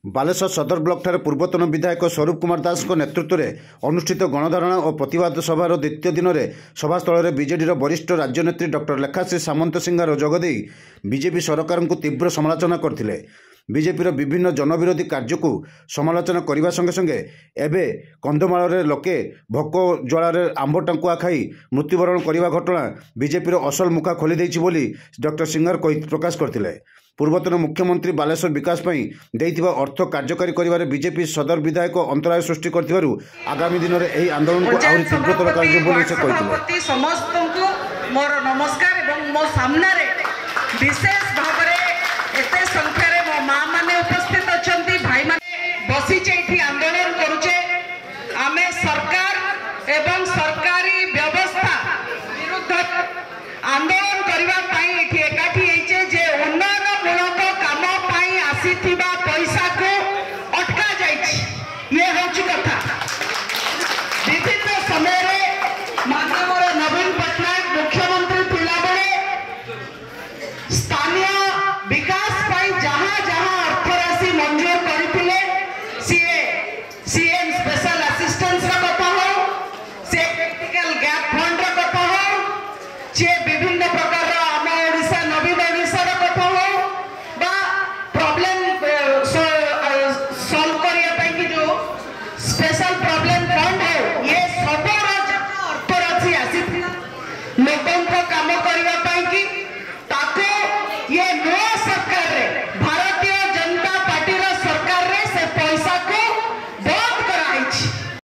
बालेश्वर सदर ब्लॉक ठारे पूर्वतन विधायक स्वरूप कुमार दास नेतृत्व में अनुष्ठित गणधारणा और प्रतिवाद सभार द्वितीय दिन में सभास्थल में बीजेडी वरिष्ठ राज्यनेत्री डॉक्टर लेखाश्री सामंत सिंगार जोगदे बीजेपी सरकार को तीव्र समालोचना करते। बीजेपी विभिन्न जनविरोधी कार्य को समालोचना करने संगे संगे एवं कंधमाल लोके भोक ज्वाल आंब टांकुआ खाई मृत्युवरण करने घटना बीजेपी असल मुखा खोली देछि बोली डॉक्टर सिंगार प्रकाश करते। पूर्वतन मुख्यमंत्री बालेश्वर विकास देइथिबा अर्थ कार्यकारी करिवारे बीजेपी सदर विधायक अंतराय सृष्टि करथिबारु आगामी दिन में यह आंदोलन को आहुरी तीव्रतर कार्य बोली से कहिथिले। समस्त को मोर नमस्कार एवं मो सामने विशेष भाव एते संख्या रे मो मां माने उपस्थित अछंती भाई माने बसी चैठी आंदोलन करूचे। आमे सरकार एवं सरकारी व्यवस्था विरुद्ध आंदोलन करबा पई एठी एकाठी हेचे जे उन्नयन मूलक काम पई आसीथिबा पैसा को अटका जाइछि। ये होछि कथा। विभिन्न समय रे माननीय नवीन पटनायक मुख्यमंत्री थिला बेले स्थानीय विकास पई जहां जहां अर्थ राशि मंजूर करथिले सीएम स्पेशल असिस्टेंस रा कथा हो से क्रिटिकल गैप फंड रा कथा हो से विभिन्न